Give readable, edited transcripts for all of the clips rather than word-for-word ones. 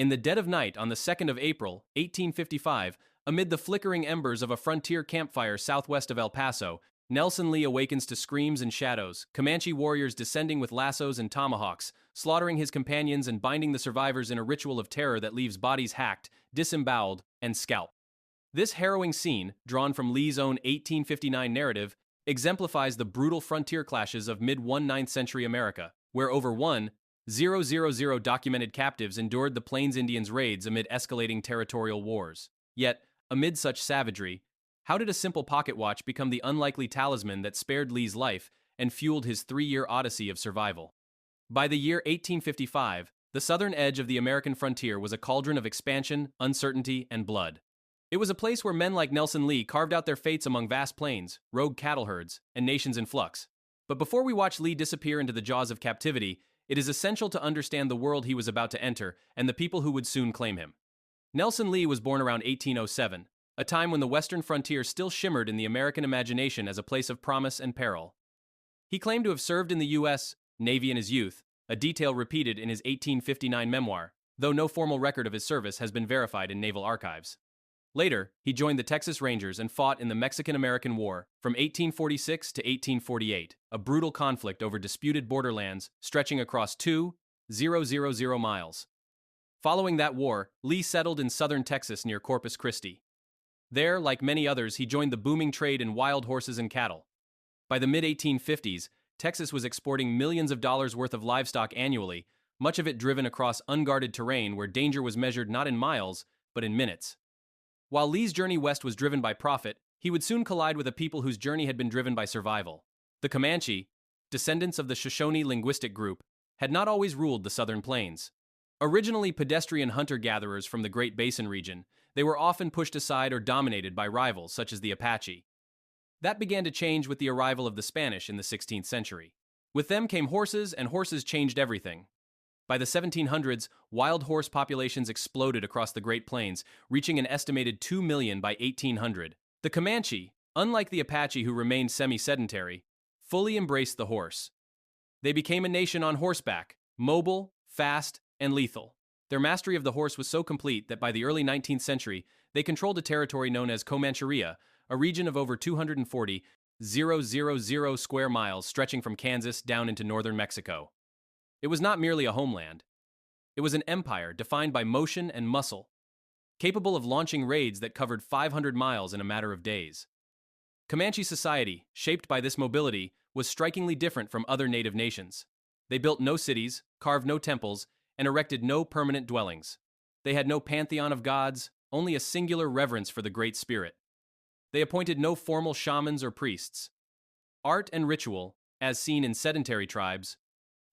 In the dead of night on the 2nd of April, 1855, amid the flickering embers of a frontier campfire southwest of El Paso, Nelson Lee awakens to screams and shadows, Comanche warriors descending with lassos and tomahawks, slaughtering his companions and binding the survivors in a ritual of terror that leaves bodies hacked, disemboweled, and scalped. This harrowing scene, drawn from Lee's own 1859 narrative, exemplifies the brutal frontier clashes of mid-19th century America, where over 1,000 documented captives endured the Plains Indians' raids amid escalating territorial wars. Yet, amid such savagery, how did a simple pocket watch become the unlikely talisman that spared Lee's life and fueled his 3-year odyssey of survival? By the year 1855, the southern edge of the American frontier was a cauldron of expansion, uncertainty, and blood. It was a place where men like Nelson Lee carved out their fates among vast plains, rogue cattle herds, and nations in flux. But before we watch Lee disappear into the jaws of captivity, it is essential to understand the world he was about to enter and the people who would soon claim him. Nelson Lee was born around 1807, a time when the western frontier still shimmered in the American imagination as a place of promise and peril. He claimed to have served in the U.S. Navy in his youth, a detail repeated in his 1859 memoir, though no formal record of his service has been verified in naval archives. Later, he joined the Texas Rangers and fought in the Mexican-American War from 1846 to 1848, a brutal conflict over disputed borderlands stretching across 2,000 miles. Following that war, Lee settled in southern Texas near Corpus Christi. There, like many others, he joined the booming trade in wild horses and cattle. By the mid-1850s, Texas was exporting millions of dollars worth of livestock annually, much of it driven across unguarded terrain where danger was measured not in miles, but in minutes. While Lee's journey west was driven by profit, he would soon collide with a people whose journey had been driven by survival. The Comanche, descendants of the Shoshone linguistic group, had not always ruled the southern plains. Originally pedestrian hunter-gatherers from the Great Basin region, they were often pushed aside or dominated by rivals such as the Apache. That began to change with the arrival of the Spanish in the 16th century. With them came horses, and horses changed everything. By the 1700s, wild horse populations exploded across the Great Plains, reaching an estimated 2 million by 1800. The Comanche, unlike the Apache who remained semi-sedentary, fully embraced the horse. They became a nation on horseback, mobile, fast, and lethal. Their mastery of the horse was so complete that by the early 19th century, they controlled a territory known as Comanchería, a region of over 240,000 square miles stretching from Kansas down into northern Mexico. It was not merely a homeland. It was an empire defined by motion and muscle, capable of launching raids that covered 500 miles in a matter of days. Comanche society, shaped by this mobility, was strikingly different from other native nations. They built no cities, carved no temples, and erected no permanent dwellings. They had no pantheon of gods, only a singular reverence for the Great Spirit. They appointed no formal shamans or priests. Art and ritual, as seen in sedentary tribes,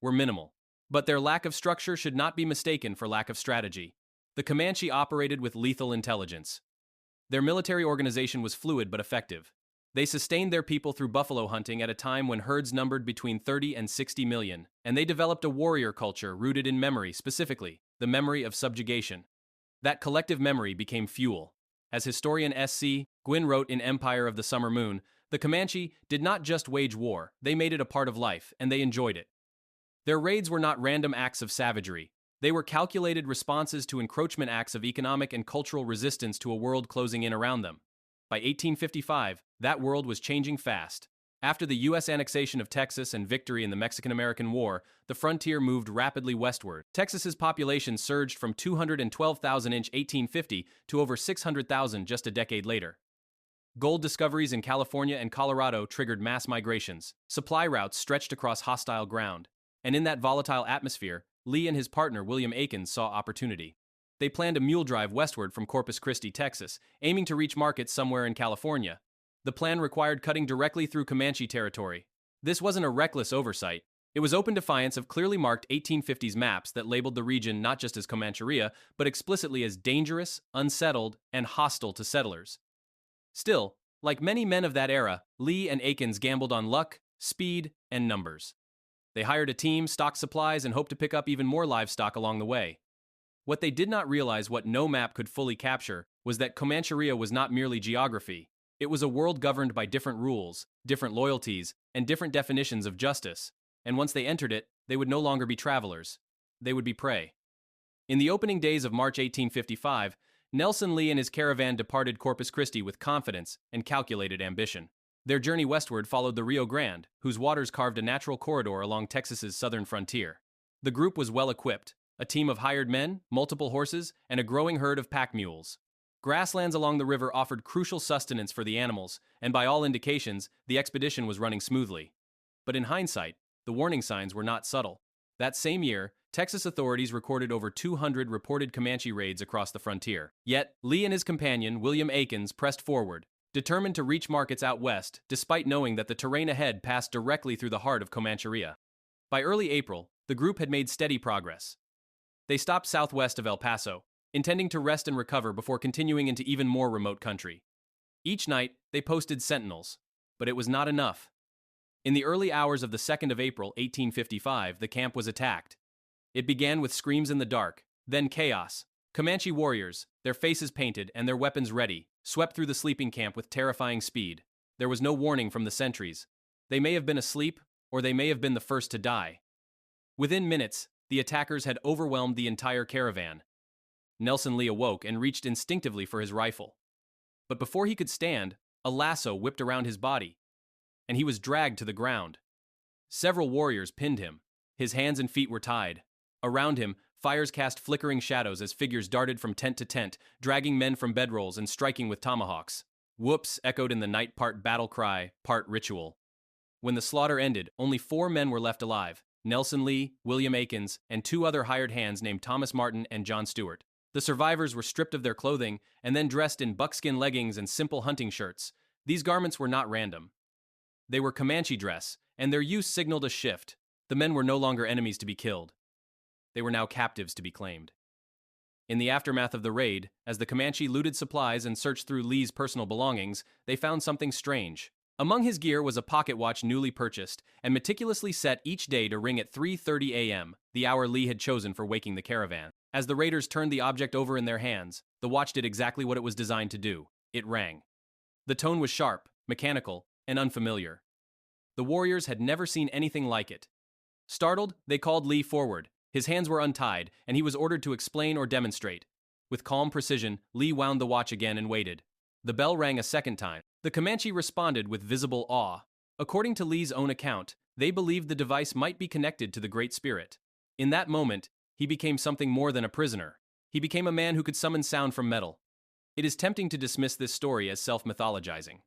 were minimal. But their lack of structure should not be mistaken for lack of strategy. The Comanche operated with lethal intelligence. Their military organization was fluid but effective. They sustained their people through buffalo hunting at a time when herds numbered between 30 and 60 million, and they developed a warrior culture rooted in memory, specifically, the memory of subjugation. That collective memory became fuel. As historian S.C. Gwynn wrote in Empire of the Summer Moon, the Comanche did not just wage war, they made it a part of life, and they enjoyed it. Their raids were not random acts of savagery. They were calculated responses to encroachment acts of economic and cultural resistance to a world closing in around them. By 1855, that world was changing fast. After the U.S. annexation of Texas and victory in the Mexican-American War, the frontier moved rapidly westward. Texas's population surged from 212,000 in 1850 to over 600,000 just a decade later. Gold discoveries in California and Colorado triggered mass migrations. Supply routes stretched across hostile ground. And in that volatile atmosphere, Lee and his partner William Aikens saw opportunity. They planned a mule drive westward from Corpus Christi, Texas, aiming to reach markets somewhere in California. The plan required cutting directly through Comanche territory. This wasn't a reckless oversight. It was open defiance of clearly marked 1850s maps that labeled the region not just as Comancheria, but explicitly as dangerous, unsettled, and hostile to settlers. Still, like many men of that era, Lee and Aikens gambled on luck, speed, and numbers. They hired a team, stocked supplies, and hoped to pick up even more livestock along the way. What they did not realize, what no map could fully capture, was that Comancheria was not merely geography. It was a world governed by different rules, different loyalties, and different definitions of justice. And once they entered it, they would no longer be travelers. They would be prey. In the opening days of March 1855, Nelson Lee and his caravan departed Corpus Christi with confidence and calculated ambition. Their journey westward followed the Rio Grande, whose waters carved a natural corridor along Texas's southern frontier. The group was well equipped, a team of hired men, multiple horses, and a growing herd of pack mules. Grasslands along the river offered crucial sustenance for the animals, and by all indications, the expedition was running smoothly. But in hindsight, the warning signs were not subtle. That same year, Texas authorities recorded over 200 reported Comanche raids across the frontier. Yet, Lee and his companion, William Aikens, pressed forward, determined to reach markets out west, despite knowing that the terrain ahead passed directly through the heart of Comanchería. By early April, the group had made steady progress. They stopped southwest of El Paso, intending to rest and recover before continuing into even more remote country. Each night, they posted sentinels, but it was not enough. In the early hours of the 2nd of April, 1855, the camp was attacked. It began with screams in the dark, then chaos. Comanche warriors, their faces painted and their weapons ready, swept through the sleeping camp with terrifying speed. There was no warning from the sentries. They may have been asleep, or they may have been the first to die. Within minutes, the attackers had overwhelmed the entire caravan. Nelson Lee awoke and reached instinctively for his rifle. But before he could stand, a lasso whipped around his body, and he was dragged to the ground. Several warriors pinned him. His hands and feet were tied. Around him, fires cast flickering shadows as figures darted from tent to tent, dragging men from bedrolls and striking with tomahawks. Whoops echoed in the night, part battle cry, part ritual. When the slaughter ended, only 4 men were left alive: Nelson Lee, William Aikens, and 2 other hired hands named Thomas Martin and John Stewart. The survivors were stripped of their clothing and then dressed in buckskin leggings and simple hunting shirts. These garments were not random. They were Comanche dress, and their use signaled a shift. The men were no longer enemies to be killed. They were now captives to be claimed. In the aftermath of the raid, as the Comanche looted supplies and searched through Lee's personal belongings, they found something strange. Among his gear was a pocket watch newly purchased and meticulously set each day to ring at 3:30 a.m., the hour Lee had chosen for waking the caravan. As the raiders turned the object over in their hands, the watch did exactly what it was designed to do. It rang. The tone was sharp, mechanical, and unfamiliar. The warriors had never seen anything like it. Startled, they called Lee forward. His hands were untied, and he was ordered to explain or demonstrate. With calm precision, Lee wound the watch again and waited. The bell rang a second time. The Comanche responded with visible awe. According to Lee's own account, they believed the device might be connected to the Great Spirit. In that moment, he became something more than a prisoner. He became a man who could summon sound from metal. It is tempting to dismiss this story as self-mythologizing.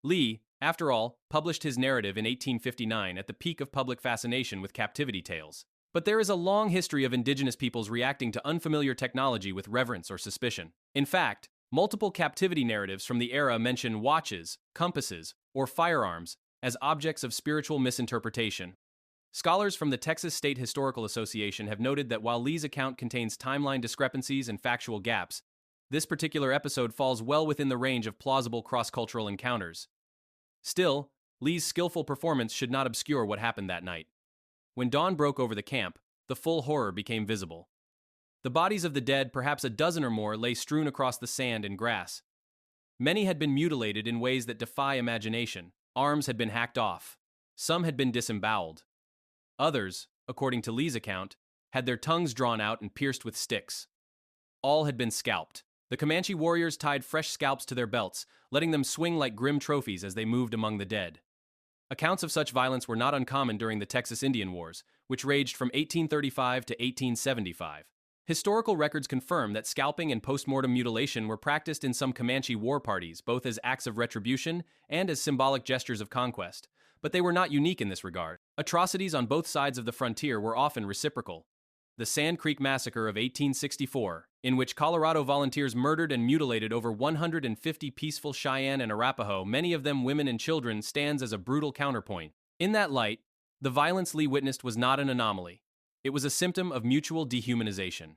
Lee, after all, published his narrative in 1859 at the peak of public fascination with captivity tales. But there is a long history of indigenous peoples reacting to unfamiliar technology with reverence or suspicion. In fact, multiple captivity narratives from the era mention watches, compasses, or firearms as objects of spiritual misinterpretation. Scholars from the Texas State Historical Association have noted that while Lee's account contains timeline discrepancies and factual gaps, this particular episode falls well within the range of plausible cross-cultural encounters. Still, Lee's skillful performance should not obscure what happened that night. When dawn broke over the camp, the full horror became visible. The bodies of the dead, perhaps a dozen or more, lay strewn across the sand and grass. Many had been mutilated in ways that defy imagination. Arms had been hacked off. Some had been disemboweled. Others, according to Lee's account, had their tongues drawn out and pierced with sticks. All had been scalped. The Comanche warriors tied fresh scalps to their belts, letting them swing like grim trophies as they moved among the dead. Accounts of such violence were not uncommon during the Texas Indian Wars, which raged from 1835 to 1875. Historical records confirm that scalping and post-mortem mutilation were practiced in some Comanche war parties, both as acts of retribution and as symbolic gestures of conquest. But they were not unique in this regard. Atrocities on both sides of the frontier were often reciprocal. The Sand Creek Massacre of 1864, in which Colorado volunteers murdered and mutilated over 150 peaceful Cheyenne and Arapaho, many of them women and children, stands as a brutal counterpoint. In that light, the violence Lee witnessed was not an anomaly. It was a symptom of mutual dehumanization.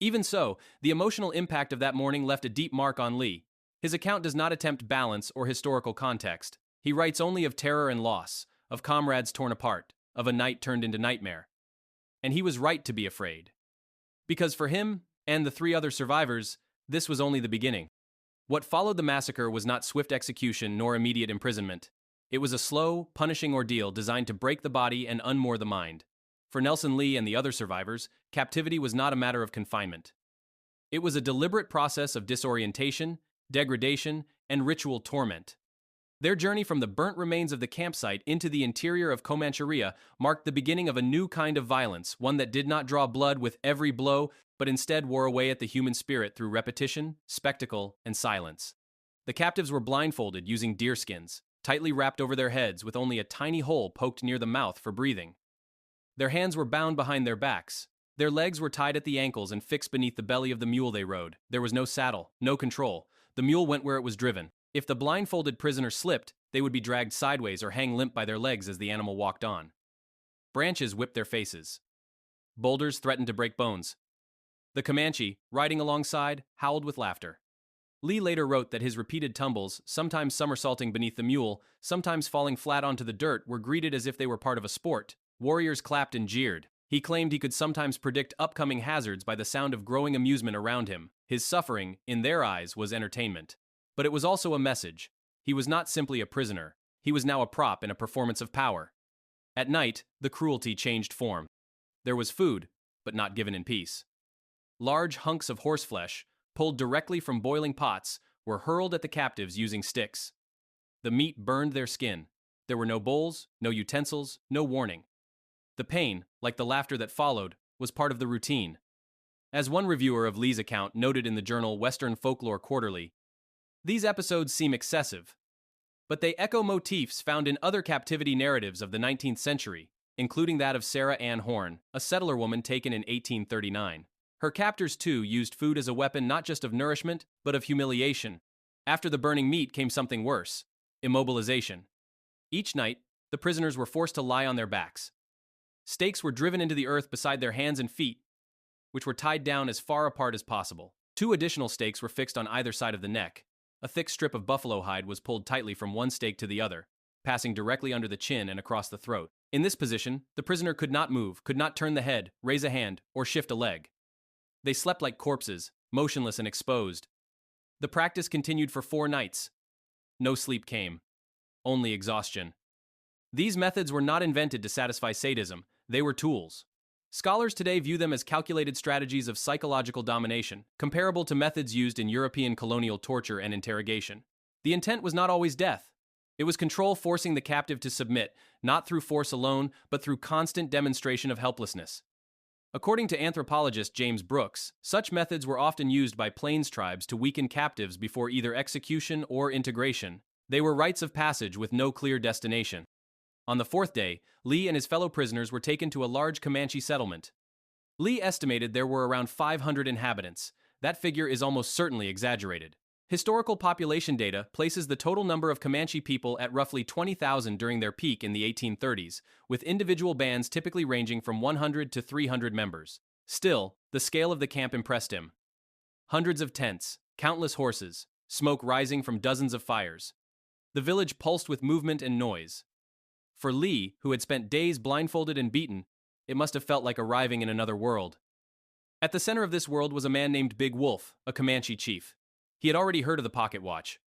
Even so, the emotional impact of that morning left a deep mark on Lee. His account does not attempt balance or historical context. He writes only of terror and loss, of comrades torn apart, of a night turned into nightmare. And he was right to be afraid. Because for him, and the 3 other survivors, this was only the beginning. What followed the massacre was not swift execution nor immediate imprisonment. It was a slow, punishing ordeal designed to break the body and unmoor the mind. For Nelson Lee and the other survivors, captivity was not a matter of confinement. It was a deliberate process of disorientation, degradation, and ritual torment. Their journey from the burnt remains of the campsite into the interior of Comanchería marked the beginning of a new kind of violence, one that did not draw blood with every blow, but instead wore away at the human spirit through repetition, spectacle, and silence. The captives were blindfolded using deerskins, tightly wrapped over their heads with only a tiny hole poked near the mouth for breathing. Their hands were bound behind their backs. Their legs were tied at the ankles and fixed beneath the belly of the mule they rode. There was no saddle, no control. The mule went where it was driven. If the blindfolded prisoner slipped, they would be dragged sideways or hang limp by their legs as the animal walked on. Branches whipped their faces. Boulders threatened to break bones. The Comanche, riding alongside, howled with laughter. Lee later wrote that his repeated tumbles, sometimes somersaulting beneath the mule, sometimes falling flat onto the dirt, were greeted as if they were part of a sport. Warriors clapped and jeered. He claimed he could sometimes predict upcoming hazards by the sound of growing amusement around him. His suffering, in their eyes, was entertainment. But it was also a message. He was not simply a prisoner. He was now a prop in a performance of power. At night, the cruelty changed form. There was food, but not given in peace. Large hunks of horseflesh, pulled directly from boiling pots, were hurled at the captives using sticks. The meat burned their skin. There were no bowls, no utensils, no warning. The pain, like the laughter that followed, was part of the routine. As one reviewer of Lee's account noted in the journal Western Folklore Quarterly, these episodes seem excessive, but they echo motifs found in other captivity narratives of the 19th century, including that of Sarah Ann Horne, a settler woman taken in 1839. Her captors, too, used food as a weapon not just of nourishment, but of humiliation. After the burning meat came something worse: immobilization. Each night, the prisoners were forced to lie on their backs. Stakes were driven into the earth beside their hands and feet, which were tied down as far apart as possible. 2 additional stakes were fixed on either side of the neck. A thick strip of buffalo hide was pulled tightly from one stake to the other, passing directly under the chin and across the throat. In this position, the prisoner could not move, could not turn the head, raise a hand, or shift a leg. They slept like corpses, motionless and exposed. The practice continued for 4 nights. No sleep came. Only exhaustion. These methods were not invented to satisfy sadism. They were tools. Scholars today view them as calculated strategies of psychological domination, comparable to methods used in European colonial torture and interrogation. The intent was not always death. It was control, forcing the captive to submit, not through force alone, but through constant demonstration of helplessness. According to anthropologist James Brooks, such methods were often used by plains tribes to weaken captives before either execution or integration. They were rites of passage with no clear destination. On the 4th day, Lee and his fellow prisoners were taken to a large Comanche settlement. Lee estimated there were around 500 inhabitants. That figure is almost certainly exaggerated. Historical population data places the total number of Comanche people at roughly 20,000 during their peak in the 1830s, with individual bands typically ranging from 100 to 300 members. Still, the scale of the camp impressed him. Hundreds of tents, countless horses, smoke rising from dozens of fires. The village pulsed with movement and noise. For Lee, who had spent days blindfolded and beaten, it must have felt like arriving in another world. At the center of this world was a man named Big Wolf, a Comanche chief. He had already heard of the pocket watch.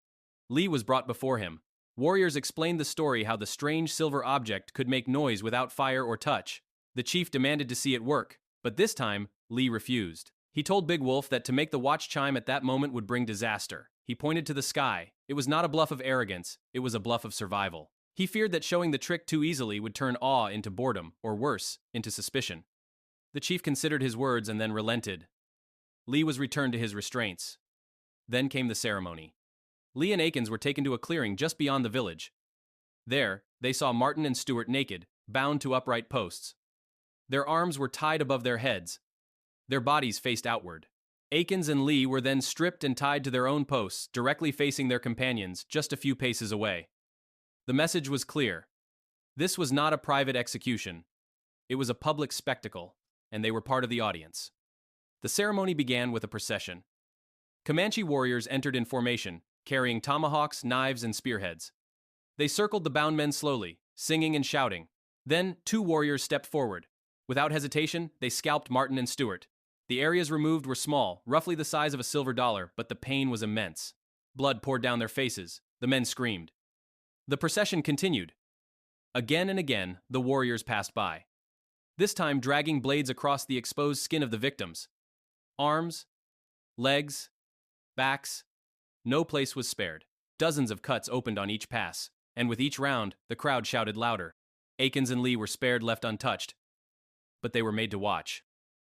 Lee was brought before him. Warriors explained the story how the strange silver object could make noise without fire or touch. The chief demanded to see it work, but this time, Lee refused. He told Big Wolf that to make the watch chime at that moment would bring disaster. He pointed to the sky. It was not a bluff of arrogance, it was a bluff of survival. He feared that showing the trick too easily would turn awe into boredom, or worse, into suspicion. The chief considered his words and then relented. Lee was returned to his restraints. Then came the ceremony. Lee and Akins were taken to a clearing just beyond the village. There, they saw Martin and Stewart naked, bound to upright posts. Their arms were tied above their heads. Their bodies faced outward. Akins and Lee were then stripped and tied to their own posts, directly facing their companions, just a few paces away. The message was clear. This was not a private execution. It was a public spectacle, and they were part of the audience. The ceremony began with a procession. Comanche warriors entered in formation, carrying tomahawks, knives, and spearheads. They circled the bound men slowly, singing and shouting. Then, 2 warriors stepped forward. Without hesitation, they scalped Martin and Stewart. The areas removed were small, roughly the size of a silver dollar, but the pain was immense. Blood poured down their faces. The men screamed. The procession continued. Again and again, the warriors passed by. this time dragging blades across the exposed skin of the victims. Arms, legs, backs, no place was spared. Dozens of cuts opened on each pass, and with each round, the crowd shouted louder. Akins and Lee were spared, left untouched, but they were made to watch.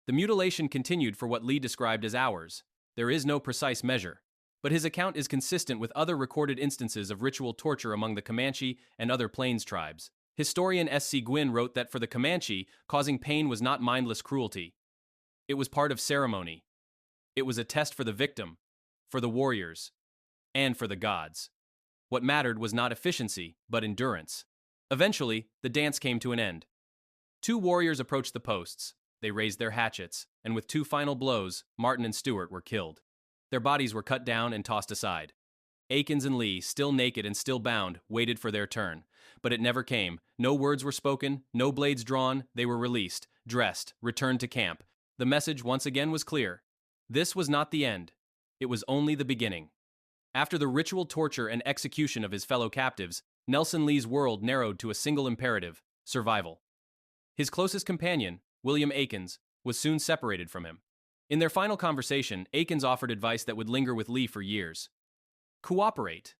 The mutilation continued for what Lee described as hours. There is no precise measure, but his account is consistent with other recorded instances of ritual torture among the Comanche and other Plains tribes. Historian S.C. Gwynn wrote that for the Comanche, causing pain was not mindless cruelty. It was part of ceremony. It was a test for the victim, for the warriors, and for the gods. What mattered was not efficiency, but endurance. Eventually, the dance came to an end. Two warriors approached the posts. They raised their hatchets, and with two final blows, Martin and Stewart were killed. Their bodies were cut down and tossed aside. Akins and Lee, still naked and still bound, waited for their turn. But it never came. No words were spoken, no blades drawn. They were released, dressed, returned to camp. The message once again was clear. This was not the end. It was only the beginning. After the ritual torture and execution of his fellow captives, Nelson Lee's world narrowed to a single imperative: survival. His closest companion, William Akins, was soon separated from him. In their final conversation, Akins offered advice that would linger with Lee for years. Cooperate.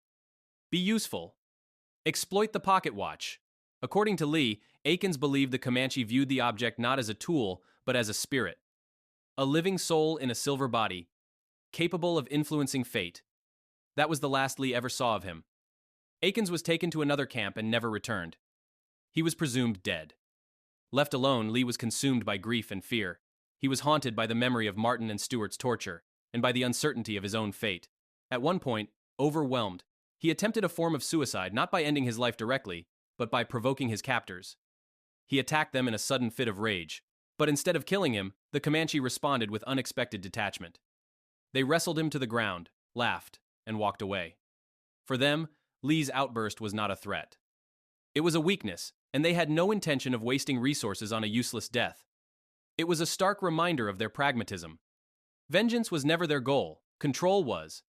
Be useful. Exploit the pocket watch. According to Lee, Akins believed the Comanche viewed the object not as a tool, but as a spirit. A living soul in a silver body, capable of influencing fate. That was the last Lee ever saw of him. Akins was taken to another camp and never returned. He was presumed dead. Left alone, Lee was consumed by grief and fear. He was haunted by the memory of Martin and Stewart's torture, and by the uncertainty of his own fate. At one point, overwhelmed, he attempted a form of suicide not by ending his life directly, but by provoking his captors. He attacked them in a sudden fit of rage, but instead of killing him, the Comanche responded with unexpected detachment. They wrestled him to the ground, laughed, and walked away. For them, Lee's outburst was not a threat. It was a weakness, and they had no intention of wasting resources on a useless death. It was a stark reminder of their pragmatism. Vengeance was never their goal, control was.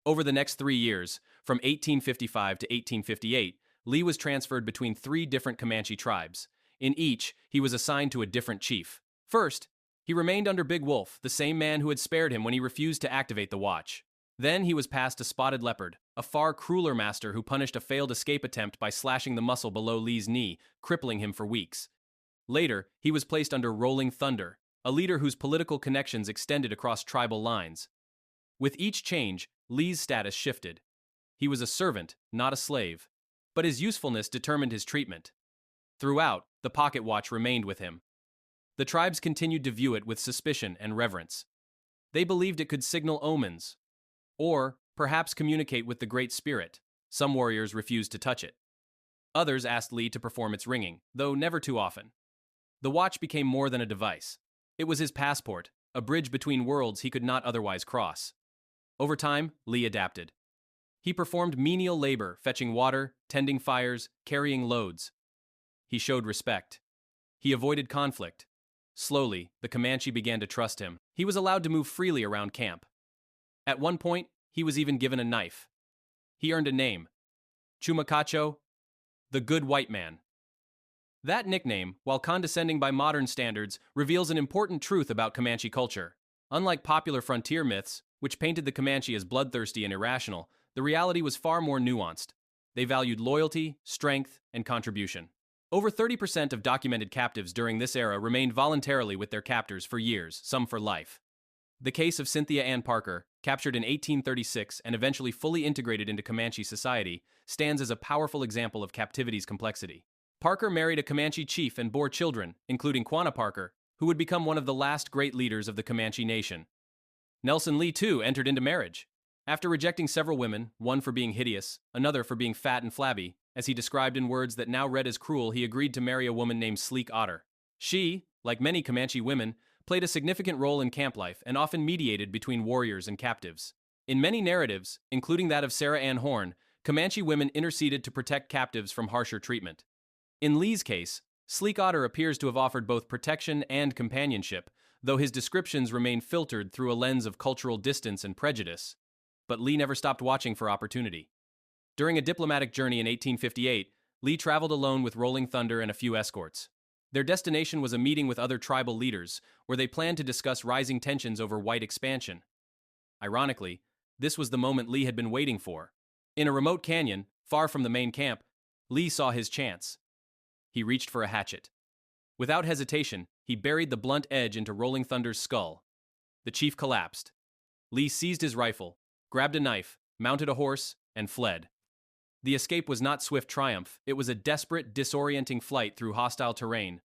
Over the next 3 years, from 1855 to 1858, Lee was transferred between 3 different Comanche tribes. In each, he was assigned to a different chief. First, he remained under Big Wolf, the same man who had spared him when he refused to activate the watch. Then he was passed to Spotted Leopard, a far crueler master who punished a failed escape attempt by slashing the muscle below Lee's knee, crippling him for weeks. Later, he was placed under Rolling Thunder, a leader whose political connections extended across tribal lines. With each change, Lee's status shifted. He was a servant, not a slave. But his usefulness determined his treatment. Throughout, the pocket watch remained with him. The tribes continued to view it with suspicion and reverence. They believed it could signal omens, or perhaps communicate with the Great Spirit. Some warriors refused to touch it. Others asked Lee to perform its ringing, though never too often. The watch became more than a device. It was his passport, a bridge between worlds he could not otherwise cross. Over time, Lee adapted. He performed menial labor, fetching water, tending fires, carrying loads. He showed respect. He avoided conflict. Slowly, the Comanche began to trust him. He was allowed to move freely around camp. At one point, he was even given a knife. He earned a name: Chumacacho, the Good White Man. That nickname, while condescending by modern standards, reveals an important truth about Comanche culture. Unlike popular frontier myths, which painted the Comanche as bloodthirsty and irrational, the reality was far more nuanced. They valued loyalty, strength, and contribution. Over 30% of documented captives during this era remained voluntarily with their captors for years, some for life. The case of Cynthia Ann Parker, captured in 1836 and eventually fully integrated into Comanche society, stands as a powerful example of captivity's complexity. Parker married a Comanche chief and bore children, including Quanah Parker, who would become one of the last great leaders of the Comanche nation. Nelson Lee, too, entered into marriage. After rejecting several women, one for being hideous, another for being fat and flabby, as he described in words that now read as cruel, he agreed to marry a woman named Sleek Otter. She, like many Comanche women, played a significant role in camp life and often mediated between warriors and captives. In many narratives, including that of Sarah Ann Horn, Comanche women interceded to protect captives from harsher treatment. In Lee's case, Sleek Otter appears to have offered both protection and companionship, though his descriptions remain filtered through a lens of cultural distance and prejudice. But Lee never stopped watching for opportunity. During a diplomatic journey in 1858, Lee traveled alone with Rolling Thunder and a few escorts. Their destination was a meeting with other tribal leaders, where they planned to discuss rising tensions over white expansion. Ironically, this was the moment Lee had been waiting for. In a remote canyon, far from the main camp, Lee saw his chance. He reached for a hatchet. Without hesitation, he buried the blunt edge into Rolling Thunder's skull. The chief collapsed. Lee seized his rifle, grabbed a knife, mounted a horse, and fled. The escape was not swift triumph, it was a desperate, disorienting flight through hostile terrain.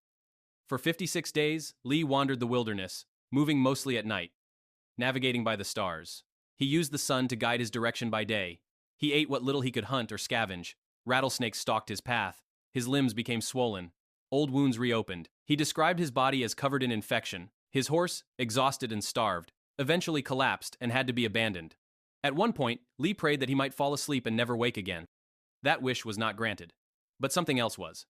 For 56 days, Lee wandered the wilderness, moving mostly at night, navigating by the stars. He used the sun to guide his direction by day. He ate what little he could hunt or scavenge. Rattlesnakes stalked his path. His limbs became swollen. Old wounds reopened. He described his body as covered in infection. His horse, exhausted and starved, eventually collapsed and had to be abandoned. At one point, Lee prayed that he might fall asleep and never wake again. That wish was not granted. But something else was.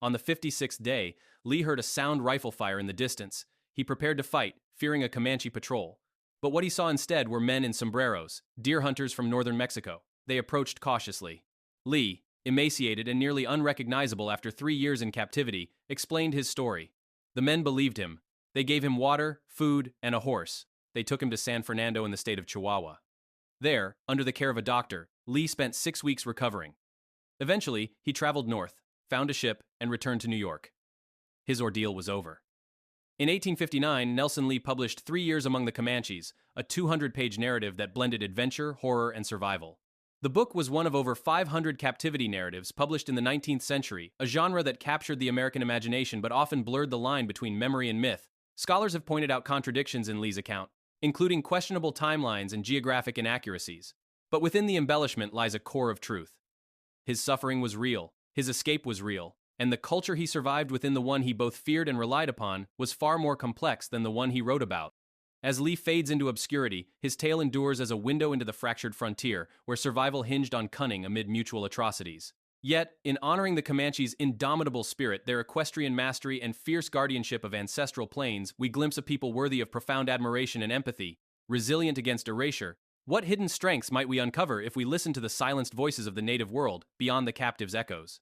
On the 56th day, Lee heard a sound rifle fire in the distance. He prepared to fight, fearing a Comanche patrol. But what he saw instead were men in sombreros, deer hunters from northern Mexico. They approached cautiously. Lee, emaciated and nearly unrecognizable after 3 years in captivity, explained his story. The men believed him. They gave him water, food, and a horse. They took him to San Fernando in the state of Chihuahua. There, under the care of a doctor, Lee spent 6 weeks recovering. Eventually, he traveled north, found a ship, and returned to New York. His ordeal was over. In 1859, Nelson Lee published 3 Years Among the Comanches, a 200-page narrative that blended adventure, horror, and survival. The book was one of over 500 captivity narratives published in the 19th century, a genre that captured the American imagination but often blurred the line between memory and myth. Scholars have pointed out contradictions in Lee's account, including questionable timelines and geographic inaccuracies. But within the embellishment lies a core of truth. His suffering was real, his escape was real, and the culture he survived within, the one he both feared and relied upon, was far more complex than the one he wrote about. As Lee fades into obscurity, his tale endures as a window into the fractured frontier, where survival hinged on cunning amid mutual atrocities. Yet, in honoring the Comanche's indomitable spirit, their equestrian mastery, and fierce guardianship of ancestral plains, we glimpse a people worthy of profound admiration and empathy, resilient against erasure. What hidden strengths might we uncover if we listen to the silenced voices of the native world, beyond the captive's echoes?